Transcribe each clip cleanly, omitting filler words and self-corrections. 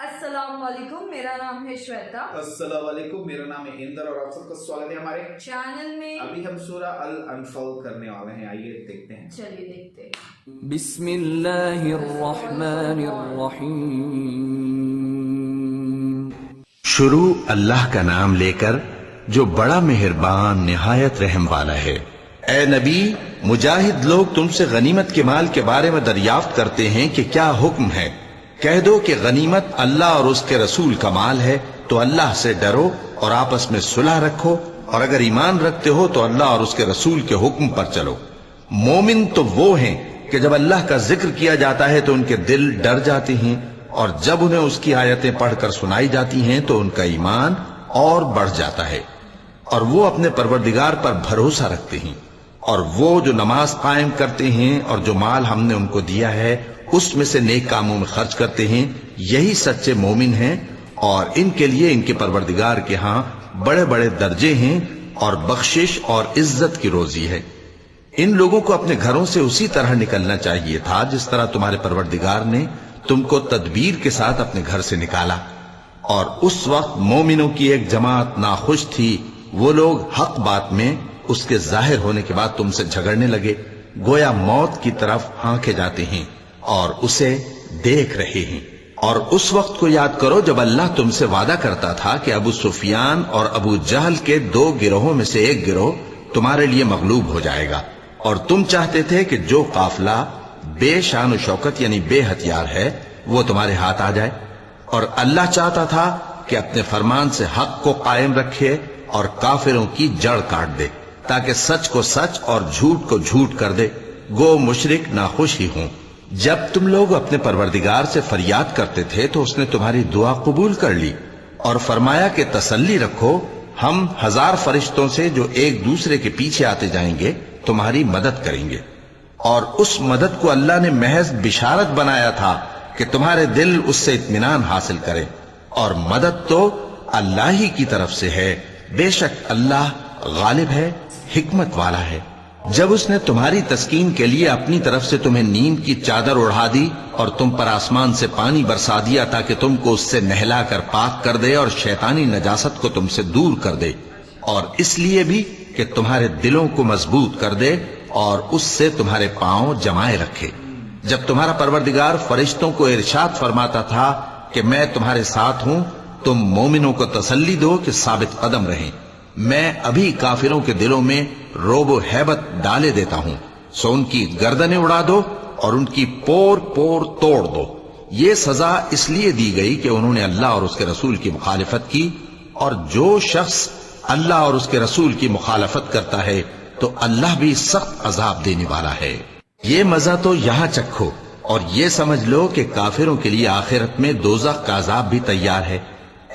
अस्सलाम वालेकुम, मेरा नाम है श्वेता। अस्सलाम वालेकुम, मेरा नाम है इंदर और आप सबका स्वागत है हमारे चैनल में। अभी हम सूरह अल अनफाल करने वाले हैं, आइए देखते हैं। चलिए देखते हैं। बिस्मिल्लाहिर्रहमानिर्रहीम। शुरू अल्लाह का नाम लेकर जो बड़ा मेहरबान निहायत रहम वाला है। ए नबी, मुजाहिद लोग तुमसे गनीमत के माल के बारे में दरियाफ्त करते हैं कि क्या हुक्म है। कह दो कि गनीमत अल्लाह और उसके रसूल का माल है, तो अल्लाह से डरो और आपस में सुलह रखो, और अगर ईमान रखते हो तो अल्लाह और उसके रसूल के हुक्म पर चलो। मोमिन तो वो हैं कि जब अल्लाह का जिक्र किया जाता है तो उनके दिल डर जाते हैं, और जब उन्हें उसकी आयतें पढ़कर सुनाई जाती हैं तो उनका ईमान और बढ़ जाता है, और वो अपने परवरदिगार पर भरोसा रखते हैं। और वो जो नमाज कायम करते हैं और जो माल हमने उनको दिया है उसमें से नेक कामों में खर्च करते हैं, यही सच्चे मोमिन हैं, और इनके लिए इनके परवरदिगार के यहाँ बड़े बड़े दर्जे हैं और बख्शिश और इज्जत की रोजी है। इन लोगों को अपने घरों से उसी तरह निकलना चाहिए था जिस तरह तुम्हारे परवरदिगार ने तुमको तदबीर के साथ अपने घर से निकाला। और उस वक्त मोमिनों की एक जमात नाखुश थी। वो लोग हक बात में उसके जाहिर होने के बाद तुमसे झगड़ने लगे, गोया मौत की तरफ हाँके जाते हैं और उसे देख रहे हैं। और उस वक्त को याद करो जब अल्लाह तुमसे वादा करता था कि अबू सुफियान और अबू जहल के दो गिरोहों में से एक गिरोह तुम्हारे लिए मगलूब हो जाएगा, और तुम चाहते थे कि जो काफिला बेशान शौकत यानी बेहथियार है वो तुम्हारे हाथ आ जाए। और अल्लाह चाहता था कि अपने फरमान से हक को कायम रखे और काफिरों की जड़ काट दे, ताकि सच को सच और झूठ को झूठ कर दे। गो मुशरिक नाखुश ही हों। जब तुम लोग अपने परवरदिगार से फरियाद करते थे तो उसने तुम्हारी दुआ कबूल कर ली और फरमाया कि तसल्ली रखो, हम 1000 फरिश्तों से जो एक दूसरे के पीछे आते जाएंगे तुम्हारी मदद करेंगे। और उस मदद को अल्लाह ने महज बिशारत बनाया था कि तुम्हारे दिल उससे इत्मीनान हासिल करें, और मदद तो अल्लाह ही की तरफ से है। बेशक अल्लाह गालिब है, हिकमत वाला है। जब उसने तुम्हारी तस्कीन के लिए अपनी तरफ से तुम्हें नींद की चादर उड़ा दी और तुम पर आसमान से पानी बरसा दिया ताकि तुमको उससे नहला कर पाक कर दे और शैतानी नजासत को तुमसे दूर कर दे, और इसलिए भी कि तुम्हारे दिलों को मजबूत कर दे और उससे तुम्हारे पांव जमाए रखे। जब तुम्हारा परवरदिगार फरिश्तों को इरशाद फरमाता था कि मैं तुम्हारे साथ हूं, तुम मोमिनों को तसल्ली दो कि साबित कदम रहें। मैं अभी काफिरों के दिलों में रोब हैबत डाले देता हूं, सो उनकी गर्दनें उड़ा दो और उनकी पोर पोर तोड़ दो। ये सजा इसलिए दी गई कि उन्होंने अल्लाह और उसके रसूल की मुखालिफत की, और जो शख्स अल्लाह और उसके रसूल की मुखालफत करता है तो अल्लाह भी सख्त अजाब देने वाला है। ये मजा तो यहां चखो और ये समझ लो कि काफिरों के लिए आखिरत में दोज़ख का अजाब भी तैयार है।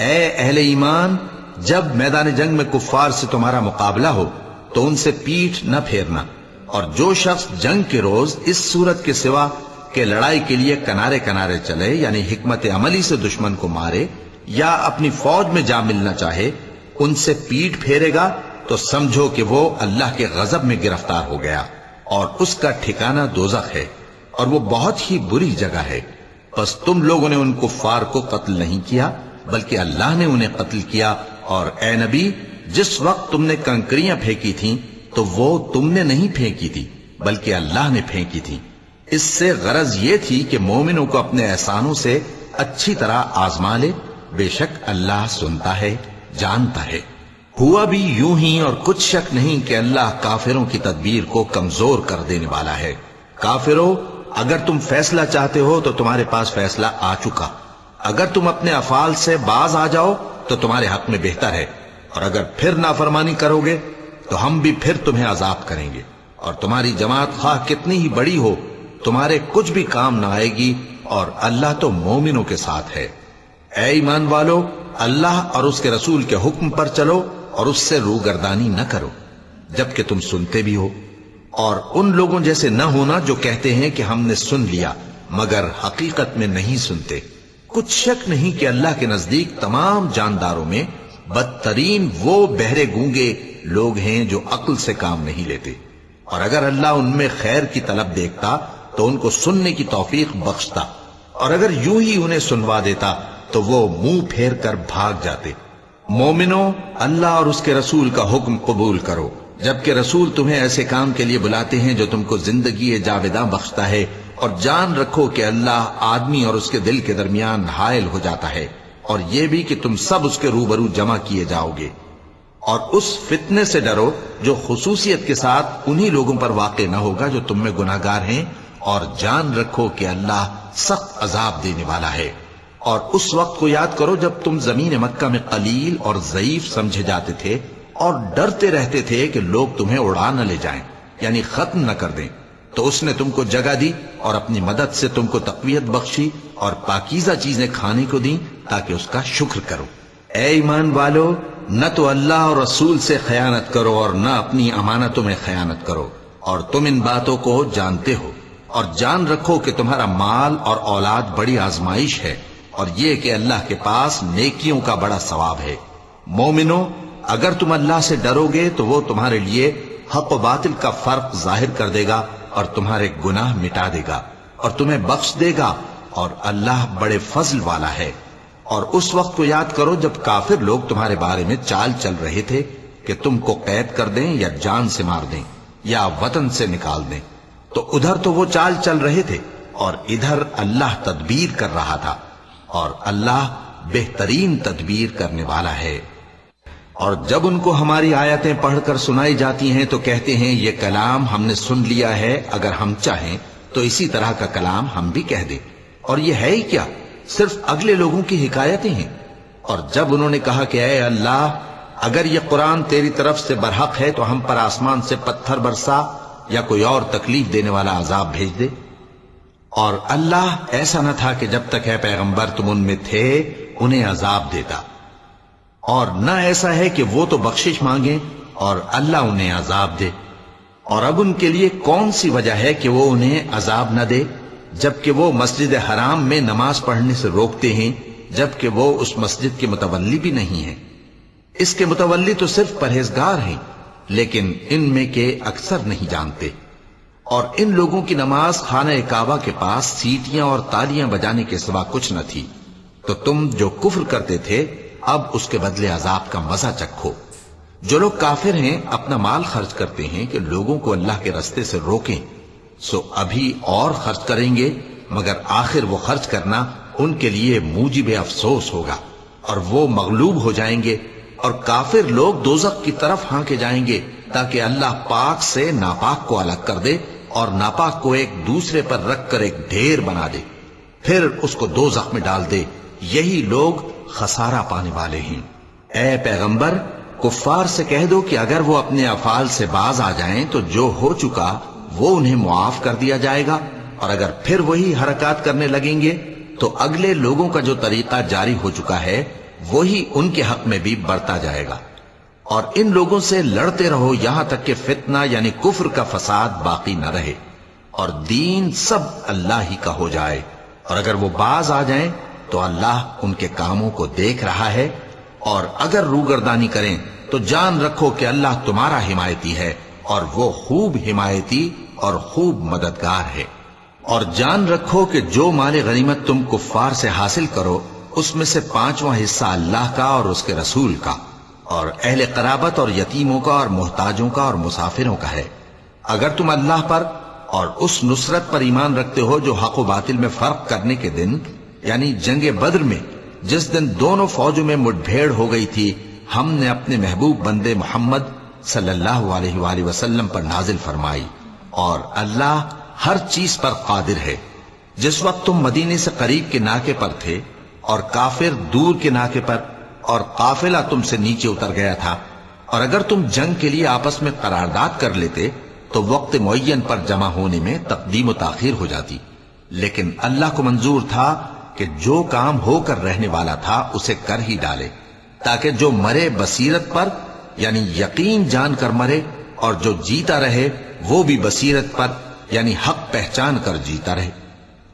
ए अहले ईमान, जब मैदान जंग में कुफ्फार से तुम्हारा मुकाबला हो तो उनसे पीठ न फेरना, और जो शख्स जंग के रोज इस सूरत के सिवा के लड़ाई के लिए किनारे किनारे चले यानी हिकमत अमली से दुश्मन को मारे या अपनी फौज में जा मिलना चाहे, उनसे पीठ फेरेगा तो समझो कि वो अल्लाह के गजब में गिरफ्तार हो गया, और उसका ठिकाना दोज़ख है, और वो बहुत ही बुरी जगह है। बस तुम लोगों ने उन कुफ्फार को कत्ल नहीं किया बल्कि अल्लाह ने उन्हें कत्ल किया। और ए नबी, जिस वक्त तुमने कंकरियां फेंकी थीं तो वो तुमने नहीं फेंकी थी बल्कि अल्लाह ने फेंकी थी। इससे गरज ये थी कि मोमिनों को अपने एहसानों से अच्छी तरह आजमा ले। बेशक अल्लाह सुनता है, जानता है। हुआ भी यूं ही, और कुछ शक नहीं कि अल्लाह काफिरों की तदबीर को कमजोर कर देने वाला है। काफिरों, अगर तुम फैसला चाहते हो तो तुम्हारे पास फैसला आ चुका। अगर तुम अपने अफाल से बाज आ जाओ तो तुम्हारे हक में बेहतर है, और अगर फिर नाफरमानी करोगे तो हम भी फिर तुम्हें अजाब करेंगे, और तुम्हारी जमात खा कितनी ही बड़ी हो तुम्हारे कुछ भी काम ना आएगी, और अल्लाह तो मोमिनों के साथ है। ऐ ईमान वालो, अल्लाह और उसके रसूल के हुक्म पर चलो और उससे रूगर्दानी न करो जबकि तुम सुनते भी हो, और उन लोगों जैसे न होना जो कहते हैं कि हमने सुन लिया मगर हकीकत में नहीं सुनते। कुछ शक नहीं कि अल्लाह के नजदीक तमाम जानदारों में बदतरीन वो बहरे गूंगे लोग हैं जो अक्ल से काम नहीं लेते, और अगर अल्लाह उनमें खैर की तलब देखता तो उनको सुनने की तौफीक बख्शता, और अगर यूं ही उन्हें सुनवा देता تو وہ मुंह फेर कर भाग जाते। मोमिनो, अल्लाह और उसके रसूल का हुक्म कबूल करो, जबकि रसूल तुम्हें ऐसे काम के लिए बुलाते हैं जो तुमको जिंदगी जावेदा बख्शता है, और जान रखो कि अल्लाह आदमी और उसके दिल के दरमियान हायल हो जाता है, और ये भी कि तुम सब उसके रूबरू जमा किए जाओगे। और उस फितने से डरो जो खुसूसियत के साथ उन्हीं लोगों पर वाक़े न होगा जो तुम में गुनाहगार हैं, और जान रखो कि अल्लाह सख्त अजाब देने वाला है। और उस वक्त को याद करो जब तुम जमीन मक्का में कलील और ज़ईफ समझे जाते थे और डरते रहते थे कि लोग तुम्हें उड़ा न ले जाएं, यानी खत्म न कर दें। तो उसने तुमको जगह दी और अपनी मदद से तुमको तक़वियत बख्शी और पाकीज़ा चीजें खाने को दी ताकि उसका शुक्र करो। ए ईमान वालो, न तो अल्लाह और रसूल से खयानत करो और न अपनी अमानतों में खयानत करो, और तुम इन बातों को जानते हो। और जान रखो कि तुम्हारा माल और औलाद बड़ी आजमाइश है, और ये कि अल्लाह के पास नेकियों का बड़ा सवाब है। मोमिनो, अगर तुम अल्लाह से डरोगे तो वो तुम्हारे लिए हक व बातिल का फर्क जाहिर कर देगा और तुम्हारे गुनाह मिटा देगा और तुम्हें बख्श देगा, और अल्लाह बड़े फजल वाला है। और उस वक्त को याद करो जब काफिर लोग तुम्हारे बारे में चाल चल रहे थे कि तुमको कैद कर दें या जान से मार दें या वतन से निकाल दें। तो उधर तो वो चाल चल रहे थे और इधर अल्लाह तदबीर कर रहा था, और अल्लाह बेहतरीन तदबीर करने वाला है। और जब उनको हमारी आयतें पढ़कर सुनाई जाती हैं तो कहते हैं ये कलाम हमने सुन लिया है, अगर हम चाहें तो इसी तरह का कलाम हम भी कह दें। और ये है ही क्या, सिर्फ अगले लोगों की हिकायतें हैं। और जब उन्होंने कहा कि ऐ अल्लाह, अगर ये कुरान तेरी तरफ से बरहक है तो हम पर आसमान से पत्थर बरसा या कोई और तकलीफ देने वाला अजाब भेज दे। और अल्लाह ऐसा न था कि जब तक है पैगंबर तुम उनमें थे उन्हें अजाब देता, और न ऐसा है कि वो तो बख्शिश मांगे और अल्लाह उन्हें अजाब दे। और अब उनके लिए कौन सी वजह है कि वो उन्हें अजाब न दे, जबकि वो मस्जिद हराम में नमाज पढ़ने से रोकते हैं, जबकि वो उस मस्जिद के मुतवल्ली भी नहीं है। इसके मुतवल्ली तो सिर्फ परहेजगार हैं, लेकिन इनमें के अक्सर नहीं जानते। और इन लोगों की नमाज खाना काबा के पास सीटियां और तालियां बजाने के सिवा कुछ न थी। तो तुम जो कुफ्र करते थे अब उसके बदले अजाब का मजा चखो। जो लोग काफिर हैं अपना माल खर्च करते हैं कि लोगों को अल्लाह के रास्ते से रोकें, सो अभी और खर्च करेंगे, मगर आखिर वो खर्च करना उनके लिए मूजिब अफसोस होगा और वो मगलूब हो जाएंगे। और काफिर लोग दोजख की तरफ हांके जाएंगे ताकि अल्लाह पाक से नापाक को अलग कर दे और नापाक को एक दूसरे पर रखकर एक ढेर बना दे, फिर उसको दोजख में डाल दे। यही लोग खसारा पाने वाले हैं। ए पैगंबर, कुफ्फार से कह दो कि अगर वो अपने अफाल से बाज आ जाएं तो जो हो चुका वो उन्हें मुआफ कर दिया जाएगा, और अगर फिर वही हरकत करने लगेंगे तो अगले लोगों का जो तरीका जारी हो चुका है वही उनके हक में भी बढ़ता जाएगा। और इन लोगों से लड़ते रहो यहां तक कि फितना यानी कुफ्र का फसाद बाकी न रहे और दीन सब अल्लाह ही का हो जाए। और अगर वो बाज आ जाएं तो अल्लाह उनके कामों को देख रहा है, और अगर रूगर्दानी करें तो जान रखो कि अल्लाह तुम्हारा हिमायती है और वो खूब हिमायती और खूब मददगार है। और जान रखो कि जो माल गनीमत तुम कुफ्फार से हासिल करो उसमें से 5वां हिस्सा अल्लाह का और उसके रसूल का और अहले कराबत और यतीमों का और मोहताजों का और मुसाफिरों का है। अगर तुम अल्लाह पर और उस नुसरत पर ईमान रखते हो जो हक व बातिल में फर्क करने के दिन यानी जंगे बद्र में, जिस दिन दोनों फौजों में मुठभेड़ हो गई थी, हमने अपने महबूब बंदे मोहम्मद सल्लल्लाहु अलैहि वसल्लम पर नाजिल फरमाई, और अल्लाह हर चीज पर कादिर है। जिस वक्त तुम मदीने से करीब के नाके पर थे और काफिर दूर के नाके पर, और काफिला तुमसे नीचे उतर गया था, और अगर तुम जंग के लिए आपस में करारदाद कर लेते तो वक्त मुअय्यन पर जमा होने में तकदीम व ताखीर हो जाती, लेकिन अल्लाह को मंजूर था कि जो काम होकर रहने वाला था उसे कर ही डाले, ताकि जो मरे बसीरत पर यानी यकीन जानकर मरे, और जो जीता रहे वो भी बसीरत पर यानी हक पहचान कर जीता रहे।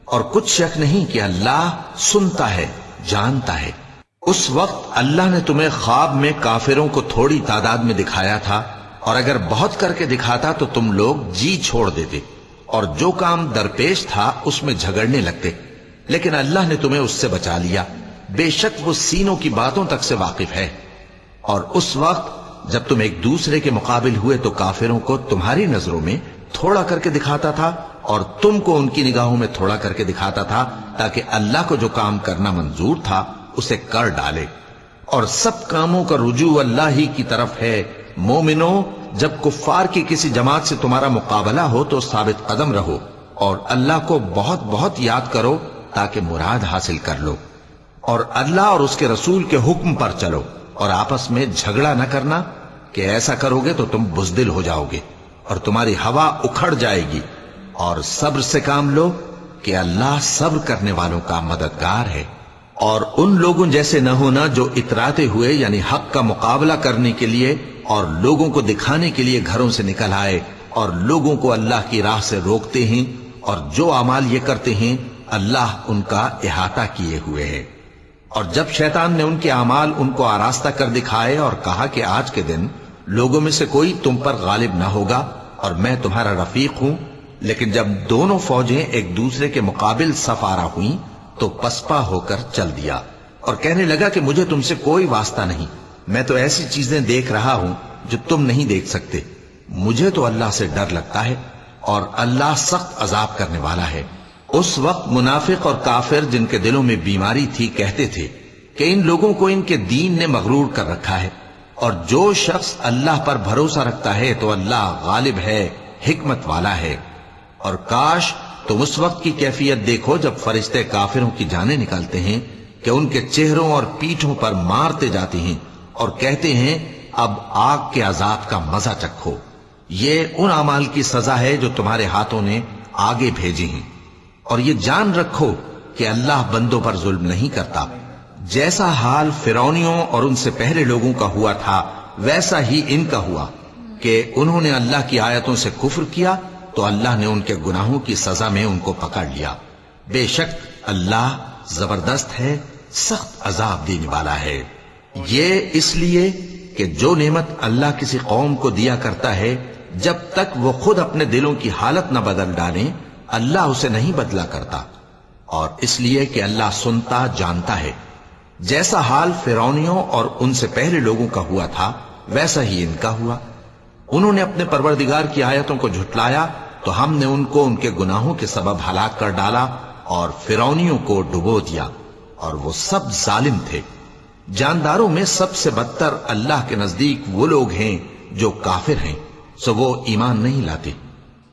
और कुछ शक नहीं कि अल्लाह सुनता है, जानता है। उस वक्त अल्लाह ने तुम्हें ख्वाब में काफिरों को थोड़ी तादाद में दिखाया था, और अगर बहुत करके दिखाता तो तुम लोग जी छोड़ देते और जो काम दरपेश था उसमें झगड़ने लगते, लेकिन अल्लाह ने तुम्हें उससे बचा लिया, بے شک وہ سینوں کی باتوں تک سے واقف ہے۔ اور اس وقت جب تم ایک دوسرے کے مقابل ہوئے تو کافروں کو تمہاری نظروں میں تھوڑا کر کے دکھاتا تھا اور تم کو ان کی نگاہوں میں تھوڑا کر کے دکھاتا تھا، تاکہ اللہ کو جو کام کرنا منظور تھا اسے کر ڈالے۔ اور سب کاموں کا رجوع اللہ ہی کی طرف ہے۔ مومنو، جب کفار کی کسی جماعت سے تمہارا مقابلہ ہو تو ثابت قدم رہو اور اللہ کو بہت بہت یاد کرو تاکہ مراد حاصل کر لو، اور اللہ اور اس کے رسول کے حکم پر چلو، اور آپس میں جھگڑا نہ کرنا کہ ایسا کرو گے تو تم بزدل ہو جاؤ گے اور تمہاری ہوا اکھڑ جائے گی، اور صبر سے کام لو کہ اللہ صبر کرنے والوں کا مددگار ہے۔ اور ان لوگوں جیسے نہ ہونا جو اتراتے ہوئے یعنی حق کا مقابلہ کرنے کے لیے اور لوگوں کو دکھانے کے لیے گھروں سے نکل آئے اور لوگوں کو اللہ کی راہ سے روکتے ہیں، اور جو اعمال یہ کرتے ہیں اللہ ان کا احاطہ کیے ہوئے ہے۔ اور جب شیطان نے ان کے اعمال ان کو آراستہ کر دکھائے اور کہا کہ آج کے دن لوگوں میں سے کوئی تم پر غالب نہ ہوگا اور میں تمہارا رفیق ہوں، لیکن جب دونوں فوجیں ایک دوسرے کے مقابل صف آرا ہوئیں تو پسپا ہو کر چل دیا اور کہنے لگا کہ مجھے تم سے کوئی واسطہ نہیں، میں تو ایسی چیزیں دیکھ رہا ہوں جو تم نہیں دیکھ سکتے، مجھے تو اللہ سے ڈر لگتا ہے اور اللہ سخت عذاب کرنے والا ہے۔ اس وقت منافق اور کافر جن کے دلوں میں بیماری تھی کہتے تھے کہ ان لوگوں کو ان کے دین نے مغرور کر رکھا ہے، اور جو شخص اللہ پر بھروسہ رکھتا ہے تو اللہ غالب ہے، حکمت والا ہے۔ اور کاش تم اس وقت کی کیفیت دیکھو جب فرشتے کافروں کی جانیں نکالتے ہیں کہ ان کے چہروں اور پیٹھوں پر مارتے جاتے ہیں اور کہتے ہیں اب آگ کے عذاب کا مزہ چکھو، یہ ان اعمال کی سزا ہے جو تمہارے ہاتھوں نے آگے بھیجی ہیں۔ اور یہ جان رکھو کہ اللہ بندوں پر ظلم نہیں کرتا، جیسا حال فرعونیوں اور ان سے پہلے لوگوں کا ہوا تھا ویسا ہی ان کا ہوا کہ انہوں نے اللہ کی آیتوں سے کفر کیا تو اللہ نے ان کے گناہوں کی سزا میں ان کو پکڑ لیا۔ بے شک اللہ زبردست ہے، سخت عذاب دینے والا ہے۔ یہ اس لیے کہ جو نعمت اللہ کسی قوم کو دیا کرتا ہے جب تک وہ خود اپنے دلوں کی حالت نہ بدل ڈالیں اللہ اسے نہیں بدلا کرتا، اور اس لیے کہ اللہ سنتا جانتا ہے۔ جیسا حال فرعونیوں اور ان سے پہلے لوگوں کا ہوا تھا ویسا ہی ان کا ہوا۔ انہوں نے اپنے پروردگار کی آیتوں کو جھٹلایا تو ہم نے ان کو ان کے گناہوں کے سبب ہلاک کر ڈالا اور فرعونیوں کو ڈبو دیا، اور وہ سب ظالم تھے۔ جانداروں میں سب سے بدتر اللہ کے نزدیک وہ لوگ ہیں جو کافر ہیں، سو وہ ایمان نہیں لاتے۔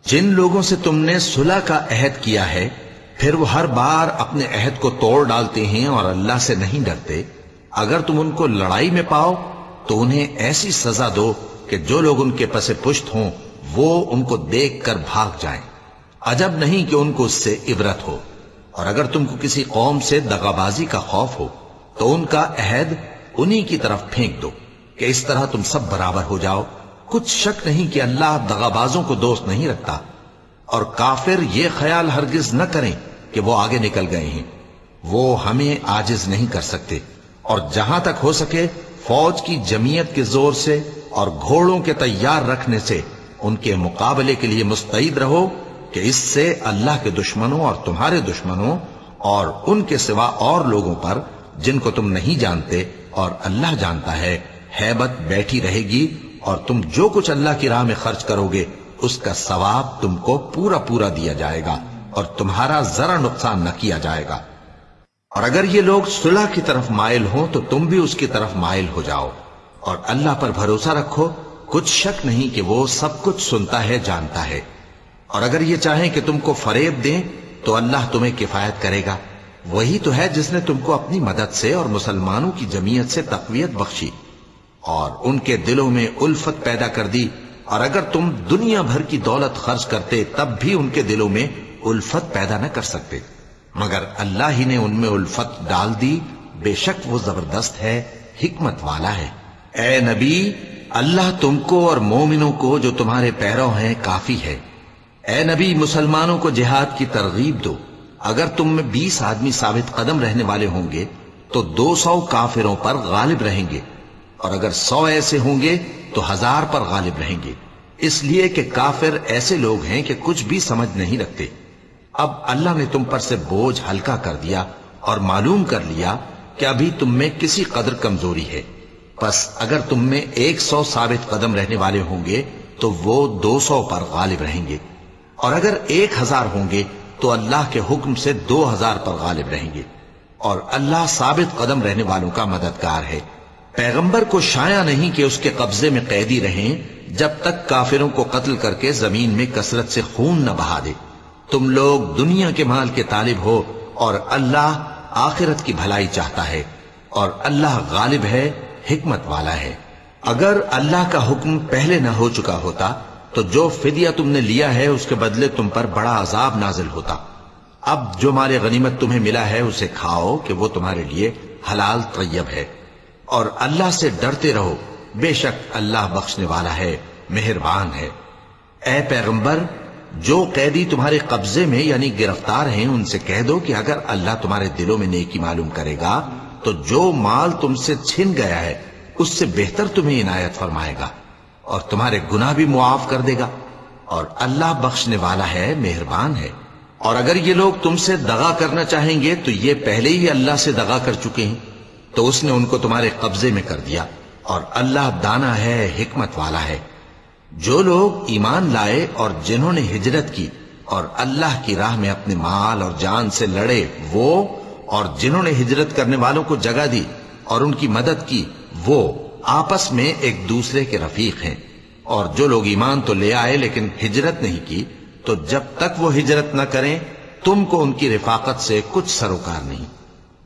جن لوگوں سے تم نے صلح کا عہد کیا ہے پھر وہ ہر بار اپنے عہد کو توڑ ڈالتے ہیں اور اللہ سے نہیں ڈرتے، اگر تم ان کو لڑائی میں پاؤ تو انہیں ایسی سزا دو کہ جو لوگ ان کے پس پشت ہوں وہ ان کو دیکھ کر بھاگ جائیں، عجب نہیں کہ ان کو اس سے عبرت ہو۔ اور اگر تم کو کسی قوم سے دغابازی کا خوف ہو تو ان کا عہد انہی کی طرف پھینک دو کہ اس طرح تم سب برابر ہو جاؤ۔ کچھ شک نہیں کہ اللہ دغابازوں کو دوست نہیں رکھتا، اور کافر یہ خیال ہرگز نہ کریں کہ وہ آگے نکل گئے ہیں، وہ ہمیں عاجز نہیں کر سکتے۔ اور جہاں تک ہو سکے فوج کی جمعیت کے زور سے اور گھوڑوں کے تیار رکھنے سے ان کے مقابلے کے لیے مستعد رہو کہ اس سے اللہ کے دشمنوں اور تمہارے دشمنوں اور ان کے سوا اور لوگوں پر جن کو تم نہیں جانتے اور اللہ جانتا ہے ہیبت بیٹھی رہے گی، اور تم جو کچھ اللہ کی راہ میں خرچ کرو گے اس کا ثواب تم کو پورا پورا دیا جائے گا اور تمہارا ذرا نقصان نہ کیا جائے گا۔ اور اگر یہ لوگ صلح کی طرف مائل ہوں تو تم بھی اس کی طرف مائل ہو جاؤ، اور اللہ پر بھروسہ رکھو، کچھ شک نہیں کہ وہ سب کچھ سنتا ہے جانتا ہے۔ اور اگر یہ چاہیں کہ تم کو فریب دیں تو اللہ تمہیں کفایت کرے گا، وہی تو ہے جس نے تم کو اپنی مدد سے اور مسلمانوں کی جمعیت سے تقویت بخشی اور ان کے دلوں میں الفت پیدا کر دی، اور اگر تم دنیا بھر کی دولت خرچ کرتے تب بھی ان کے دلوں میں الفت پیدا نہ کر سکتے، مگر اللہ ہی نے ان میں الفت ڈال دی، بے شک وہ زبردست ہے، حکمت والا ہے۔ اے نبی، اللہ تم کو اور مومنوں کو جو تمہارے پیرو ہیں کافی ہے۔ اے نبی، مسلمانوں کو جہاد کی ترغیب دو، اگر تم میں 20 آدمی ثابت قدم رہنے والے ہوں گے تو 200 کافروں پر غالب رہیں گے، اور اگر 100 ایسے ہوں گے تو 1000 پر غالب رہیں گے، اس لیے کہ کافر ایسے لوگ ہیں کہ کچھ بھی سمجھ نہیں رکھتے۔ اب اللہ نے تم پر سے بوجھ ہلکا کر دیا اور معلوم کر لیا کہ ابھی تم میں کسی قدر کمزوری ہے، پس اگر تم میں 100 ثابت قدم رہنے والے ہوں گے تو وہ 200 پر غالب رہیں گے، اور اگر 1000 ہوں گے تو اللہ کے حکم سے 2000 پر غالب رہیں گے، اور اللہ ثابت قدم رہنے والوں کا مددگار ہے۔ پیغمبر کو شایع نہیں کہ اس کے قبضے میں قیدی رہیں جب تک کافروں کو قتل کر کے زمین میں کثرت سے خون نہ بہا دے۔ تم لوگ دنیا کے مال کے طالب ہو اور اللہ آخرت کی بھلائی چاہتا ہے، اور اللہ غالب ہے، حکمت والا ہے۔ اگر اللہ کا حکم پہلے نہ ہو چکا ہوتا تو جو فدیہ تم نے لیا ہے اس کے بدلے تم پر بڑا عذاب نازل ہوتا۔ اب جو مال غنیمت تمہیں ملا ہے اسے کھاؤ کہ وہ تمہارے لیے حلال طیب ہے، اور اللہ سے ڈرتے رہو، بے شک اللہ بخشنے والا ہے، مہربان ہے۔ اے پیغمبر، جو قیدی تمہارے قبضے میں یعنی گرفتار ہیں ان سے کہہ دو کہ اگر اللہ تمہارے دلوں میں نیکی معلوم کرے گا تو جو مال تم سے چھن گیا ہے اس سے بہتر تمہیں عنایت فرمائے گا، اور تمہارے گناہ بھی معاف کر دے گا، اور اللہ بخشنے والا ہے، مہربان ہے۔ اور اگر یہ لوگ تم سے دغا کرنا چاہیں گے تو یہ پہلے ہی اللہ سے دغا کر چکے ہیں، تو اس نے ان کو تمہارے قبضے میں کر دیا، اور اللہ دانا ہے، حکمت والا ہے۔ جو لوگ ایمان لائے اور جنہوں نے ہجرت کی اور اللہ کی راہ میں اپنے مال اور جان سے لڑے، وہ اور جنہوں نے ہجرت کرنے والوں کو جگہ دی اور ان کی مدد کی، وہ آپس میں ایک دوسرے کے رفیق ہیں۔ اور جو لوگ ایمان تو لے آئے لیکن ہجرت نہیں کی، تو جب تک وہ ہجرت نہ کریں تم کو ان کی رفاقت سے کچھ سروکار نہیں،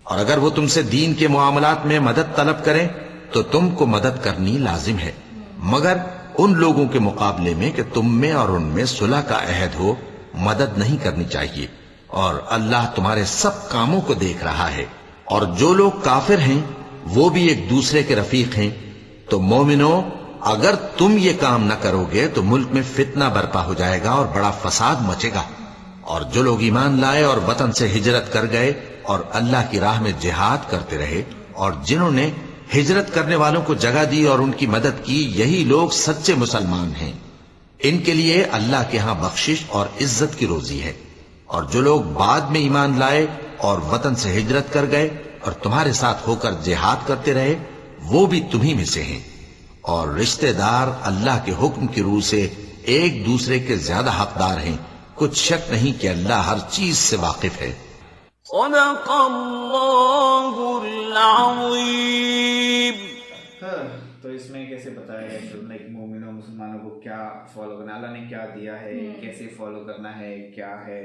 اور اگر وہ تم سے دین کے معاملات میں مدد طلب کریں تو تم کو مدد کرنی لازم ہے، مگر ان لوگوں کے مقابلے میں کہ تم میں اور ان میں صلح کا عہد ہو مدد نہیں کرنی چاہیے، اور اللہ تمہارے سب کاموں کو دیکھ رہا ہے۔ اور جو لوگ کافر ہیں وہ بھی ایک دوسرے کے رفیق ہیں۔ تو مومنو، اگر تم یہ کام نہ کرو گے تو ملک میں فتنہ برپا ہو جائے گا اور بڑا فساد مچے گا۔ اور جو لوگ ایمان لائے اور وطن سے ہجرت کر گئے اور اللہ کی راہ میں جہاد کرتے رہے، اور جنہوں نے ہجرت کرنے والوں کو جگہ دی اور ان کی مدد کی، یہی لوگ سچے مسلمان ہیں۔ ان کے لیے اللہ کے ہاں بخشش اور عزت کی روزی ہے۔ اور جو لوگ بعد میں ایمان لائے اور وطن سے ہجرت کر گئے اور تمہارے ساتھ ہو کر جہاد کرتے رہے، وہ بھی تمہیں میں سے ہیں۔ اور رشتہ دار اللہ کے حکم کی روح سے ایک دوسرے کے زیادہ حقدار ہیں، کچھ شک نہیں کہ اللہ ہر چیز سے واقف ہے۔ صدق اللہ العظیم۔ تو اس میں کیسے بتایا گیا کہ ایک مومن و مسلمانوں کو کیا فالو کرنا، اللہ نے کیا دیا ہے، کیسے فالو کرنا ہے، کیا ہے،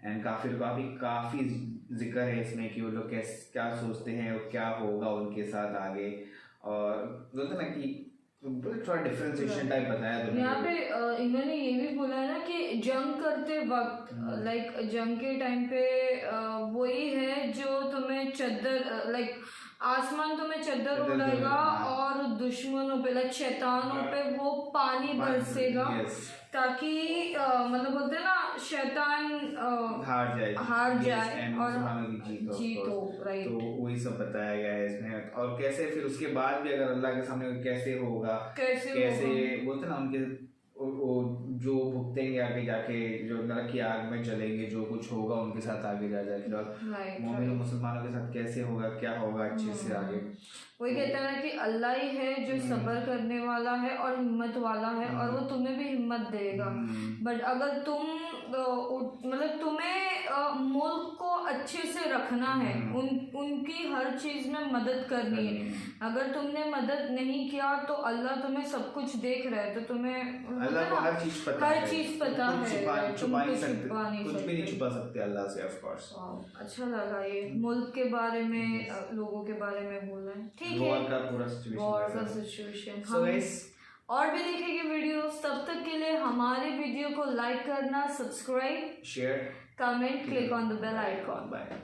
اینڈ کافر کا بھی کافی ذکر ہے اس میں کہ وہ لوگ کیا سوچتے ہیں اور کیا ہوگا ان کے ساتھ آگے، اور بولتے نا کہ تھوڑا ڈفرینسیشن ٹائپ بتایا یہاں پہ انہوں نے یہ بھی بولا ہے نا کہ جنگ کرتے وقت لائک جنگ کے ٹائم پہ وہی ہے جو تمہیں چادر لائک آسمان تمہیں چادر اڑائے گا اور دشمنوں پہ لائک شیطانوں پہ وہ پانی برسے گا تاکہ مطلب بولتے ہیں نا شیطان ہار جائے اور جیت ہو، رائٹ۔ تو وہی سب بتایا گیا ہے اس میں، اور کیسے پھر اس کے بعد بھی اگر اللہ کے سامنے کیسے ہوگا، کیسے بولتے نا ان کے جو بھگتیں گے آگے جا کے، جو نرک کی آگ میں چلیں گے، جو کچھ ہوگا ان کے ساتھ آگے جا کے، اور مومن و مسلمانوں کے ساتھ کیسے ہوگا، کیا ہوگا اچھے سے آگے۔ وہی کہتا ہے کہ اللہ ہی ہے جو صبر کرنے والا ہے اور ہمت والا ہے، اور وہ تمہیں بھی ہمت دے گا۔ بٹ اگر تم مطلب تمہیں ملک کو اچھے سے رکھنا ہے، ان کی ہر چیز میں مدد کرنی ہے۔ اگر تم نے مدد نہیں کیا تو اللہ تمہیں سب کچھ دیکھ رہا ہے، تو تمہیں اللہ کو ہر چیز پتہ ہے، تم کو چھپا نہیں کچھ بھی نہیں چھپا سکتے اللہ سے، آف کورس۔ اچھا لگا یہ ملک کے بارے میں، لوگوں کے بارے میں بولنا ہے، ٹھیک ہے، وار کا پورا سچویشن۔ ہم اور بھی دیکھیں گے ویڈیوز، تب تک کے لیے ہماری ویڈیو کو لائک کرنا، subscribe, share, comment, click on the bell icon. Bye.